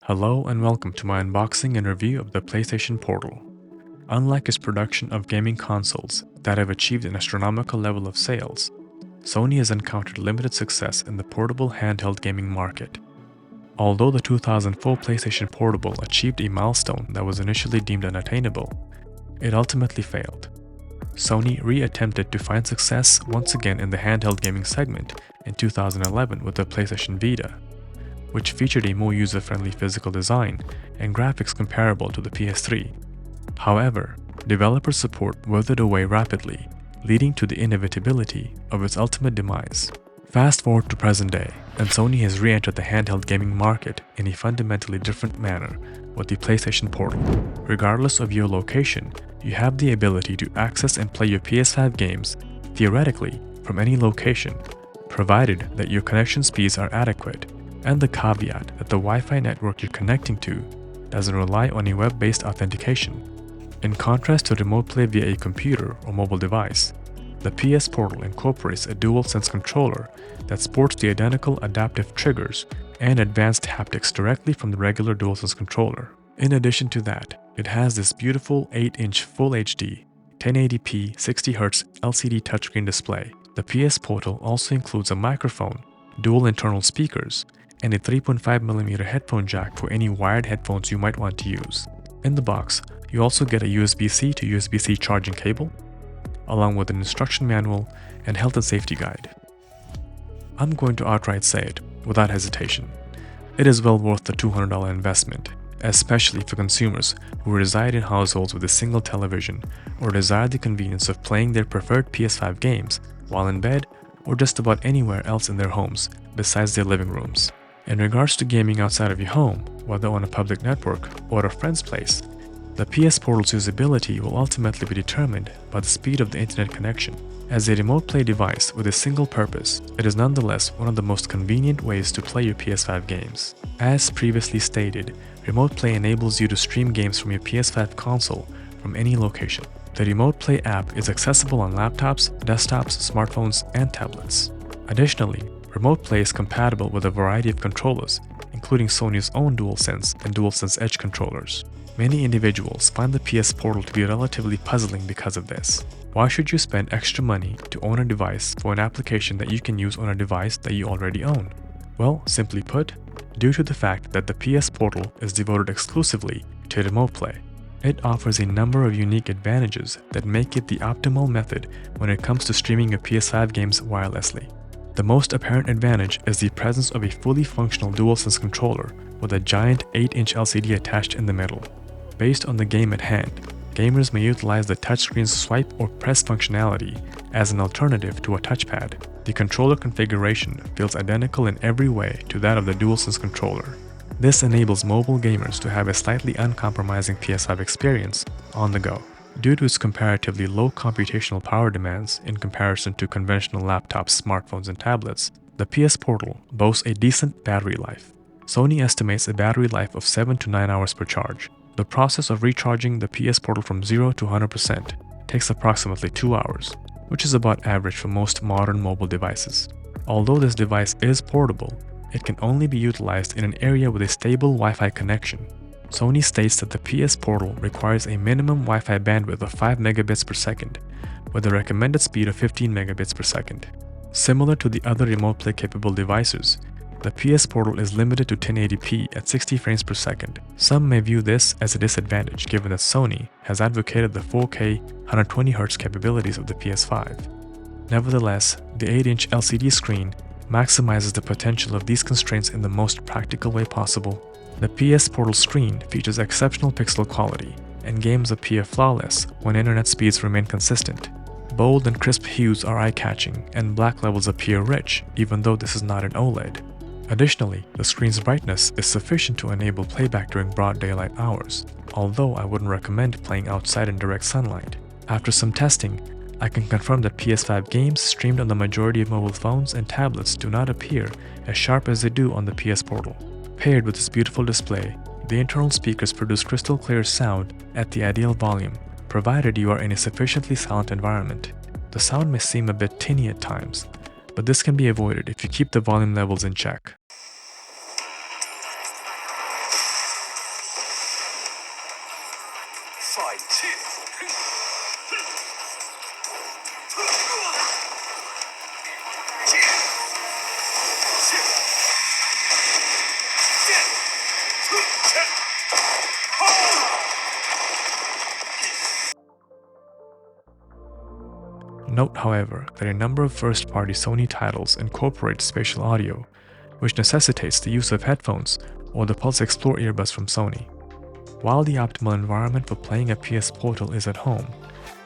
Hello and welcome to my unboxing and review of the PlayStation Portal. Unlike its production of gaming consoles that have achieved an astronomical level of sales, Sony has encountered limited success in the portable handheld gaming market. Although the 2004 PlayStation Portable achieved a milestone that was initially deemed unattainable, it ultimately failed. Sony re-attempted to find success once again in the handheld gaming segment in 2011 with the PlayStation Vita, which featured a more user-friendly physical design and graphics comparable to the PS3. However, developer support withered away rapidly, leading to the inevitability of its ultimate demise. Fast forward to present day, and Sony has re-entered the handheld gaming market in a fundamentally different manner with the PlayStation Portal. Regardless of your location, you have the ability to access and play your PS5 games, theoretically, from any location, provided that your connection speeds are adequate, and the caveat that the Wi-Fi network you're connecting to doesn't rely on a web-based authentication. In contrast to remote play via a computer or mobile device, the PS Portal incorporates a DualSense controller that sports the identical adaptive triggers and advanced haptics directly from the regular DualSense controller. In addition to that, it has this beautiful 8-inch Full HD, 1080p 60Hz LCD touchscreen display. The PS Portal also includes a microphone, dual internal speakers, and a 3.5mm headphone jack for any wired headphones you might want to use. In the box, you also get a USB-C to USB-C charging cable, along with an instruction manual and health and safety guide. I'm going to outright say it, without hesitation. It is well worth the $200 investment, especially for consumers who reside in households with a single television or desire the convenience of playing their preferred PS5 games while in bed or just about anywhere else in their homes besides their living rooms. In regards to gaming outside of your home, whether on a public network or at a friend's place, the PS Portal's usability will ultimately be determined by the speed of the internet connection. As a remote play device with a single purpose, it is nonetheless one of the most convenient ways to play your PS5 games. As previously stated, remote play enables you to stream games from your PS5 console from any location. The Remote Play app is accessible on laptops, desktops, smartphones, and tablets. Additionally, Remote Play is compatible with a variety of controllers, including Sony's own DualSense and DualSense Edge controllers. Many individuals find the PS Portal to be relatively puzzling because of this. Why should you spend extra money to own a device for an application that you can use on a device that you already own? Well, simply put, due to the fact that the PS Portal is devoted exclusively to Remote Play. It offers a number of unique advantages that make it the optimal method when it comes to streaming your PS5 games wirelessly. The most apparent advantage is the presence of a fully functional DualSense controller with a giant 8-inch LCD attached in the middle. Based on the game at hand, gamers may utilize the touchscreen's swipe or press functionality as an alternative to a touchpad. The controller configuration feels identical in every way to that of the DualSense controller. This enables mobile gamers to have a slightly uncompromising PS5 experience on the go. Due to its comparatively low computational power demands in comparison to conventional laptops, smartphones, and tablets, the PS Portal boasts a decent battery life. Sony estimates a battery life of 7 to 9 hours per charge. The process of recharging the PS Portal from 0 to 100% takes approximately 2 hours, which is about average for most modern mobile devices. Although this device is portable, it can only be utilized in an area with a stable Wi-Fi connection. Sony states that the PS Portal requires a minimum Wi-Fi bandwidth of 5 megabits per second, with a recommended speed of 15 megabits per second. Similar to the other remote play capable devices, the PS Portal is limited to 1080p at 60 frames per second. Some may view this as a disadvantage given that Sony has advocated the 4K 120Hz capabilities of the PS5. Nevertheless, the 8-inch LCD screen maximizes the potential of these constraints in the most practical way possible. The PS Portal screen features exceptional pixel quality, and games appear flawless when internet speeds remain consistent. Bold and crisp hues are eye-catching, and black levels appear rich, even though this is not an OLED. Additionally, the screen's brightness is sufficient to enable playback during broad daylight hours, although I wouldn't recommend playing outside in direct sunlight. After some testing, I can confirm that PS5 games streamed on the majority of mobile phones and tablets do not appear as sharp as they do on the PS Portal. Paired with this beautiful display, the internal speakers produce crystal clear sound at the ideal volume, provided you are in a sufficiently silent environment. The sound may seem a bit tinny at times, but this can be avoided if you keep the volume levels in check. Note, however, that a number of first-party Sony titles incorporate spatial audio, which necessitates the use of headphones or the Pulse Explore earbuds from Sony. While the optimal environment for playing a PS Portal is at home,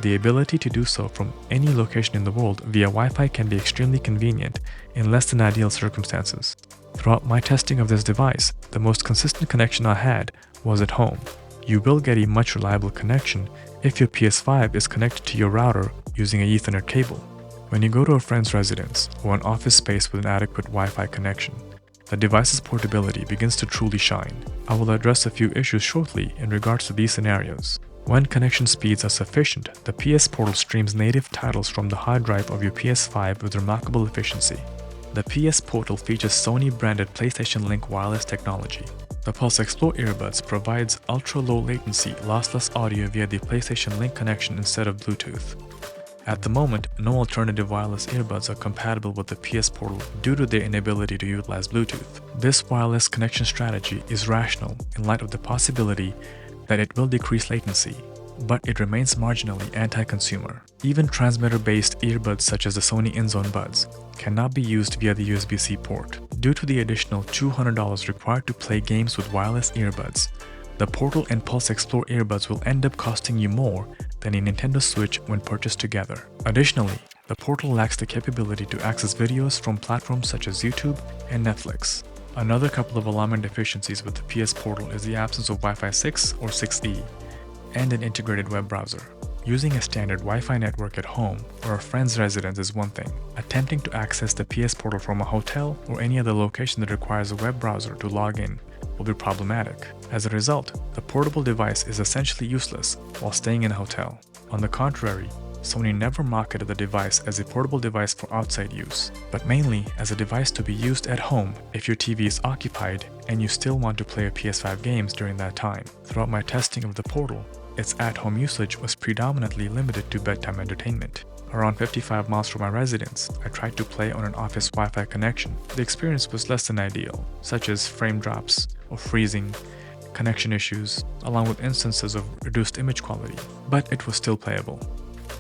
the ability to do so from any location in the world via Wi-Fi can be extremely convenient in less than ideal circumstances. Throughout my testing of this device, the most consistent connection I had was at home. You will get a much reliable connection if your PS5 is connected to your router using a Ethernet cable. When you go to a friend's residence or an office space with an adequate Wi-Fi connection, the device's portability begins to truly shine. I will address a few issues shortly in regards to these scenarios. When connection speeds are sufficient, the PS Portal streams native titles from the hard drive of your PS5 with remarkable efficiency. The PS Portal features Sony-branded PlayStation Link wireless technology. The Pulse Explore earbuds provides ultra-low latency, lossless audio via the PlayStation Link connection instead of Bluetooth. At the moment, no alternative wireless earbuds are compatible with the PS Portal due to their inability to utilize Bluetooth. This wireless connection strategy is rational in light of the possibility that it will decrease latency, but it remains marginally anti-consumer. Even transmitter-based earbuds such as the Sony InZone Buds cannot be used via the USB-C port. Due to the additional $200 required to play games with wireless earbuds, the Portal and Pulse Explore earbuds will end up costing you more than a Nintendo Switch when purchased together. Additionally, the Portal lacks the capability to access videos from platforms such as YouTube and Netflix. Another couple of alarming deficiencies with the PS Portal is the absence of Wi-Fi 6 or 6E and an integrated web browser. Using a standard Wi-Fi network at home or a friend's residence is one thing. Attempting to access the PS Portal from a hotel or any other location that requires a web browser to log in will be problematic. As a result, the portable device is essentially useless while staying in a hotel. On the contrary, Sony never marketed the device as a portable device for outside use, but mainly as a device to be used at home if your TV is occupied and you still want to play your PS5 games during that time. Throughout my testing of the Portal, its at-home usage was predominantly limited to bedtime entertainment. Around 55 miles from my residence, I tried to play on an office Wi-Fi connection. The experience was less than ideal, such as frame drops or freezing, connection issues, along with instances of reduced image quality, but it was still playable.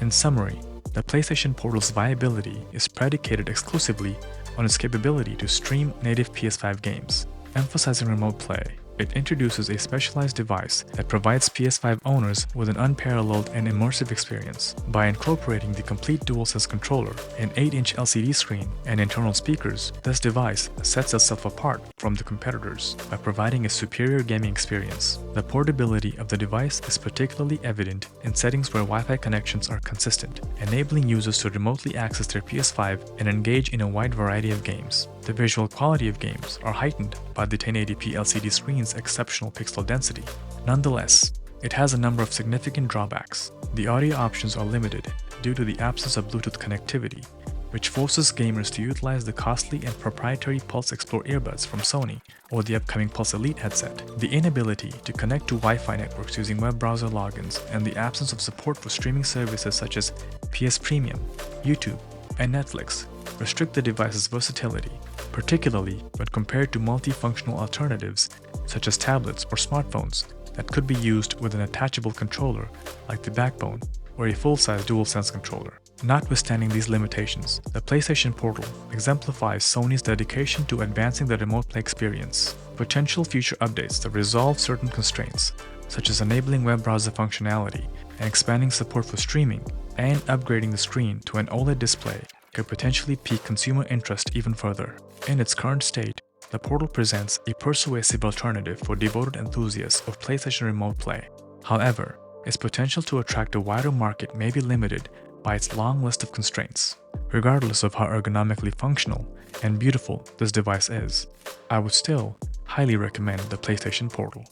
In summary, the PlayStation Portal's viability is predicated exclusively on its capability to stream native PS5 games. Emphasizing remote play, it introduces a specialized device that provides PS5 owners with an unparalleled and immersive experience. By incorporating the complete DualSense controller, an 8-inch LCD screen, and internal speakers, this device sets itself apart from the competitors by providing a superior gaming experience. The portability of the device is particularly evident in settings where Wi-Fi connections are consistent, enabling users to remotely access their PS5 and engage in a wide variety of games. The visual quality of games are heightened by the 1080p LCD screen's exceptional pixel density. Nonetheless, it has a number of significant drawbacks. The audio options are limited due to the absence of Bluetooth connectivity, which forces gamers to utilize the costly and proprietary Pulse Explore earbuds from Sony or the upcoming Pulse Elite headset. The inability to connect to Wi-Fi networks using web browser logins and the absence of support for streaming services such as PS Premium, YouTube, and Netflix restrict the device's versatility, particularly when compared to multifunctional alternatives such as tablets or smartphones that could be used with an attachable controller like the Backbone or a full-size DualSense controller. Notwithstanding these limitations, the PlayStation Portal exemplifies Sony's dedication to advancing the remote play experience. Potential future updates that resolve certain constraints, such as enabling web browser functionality and expanding support for streaming and upgrading the screen to an OLED display, could potentially pique consumer interest even further. In its current state, the Portal presents a persuasive alternative for devoted enthusiasts of PlayStation Remote Play. However, its potential to attract a wider market may be limited by its long list of constraints. Regardless of how ergonomically functional and beautiful this device is, I would still highly recommend the PlayStation Portal.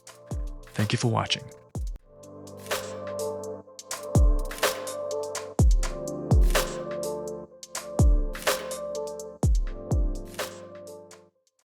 Thank you for watching.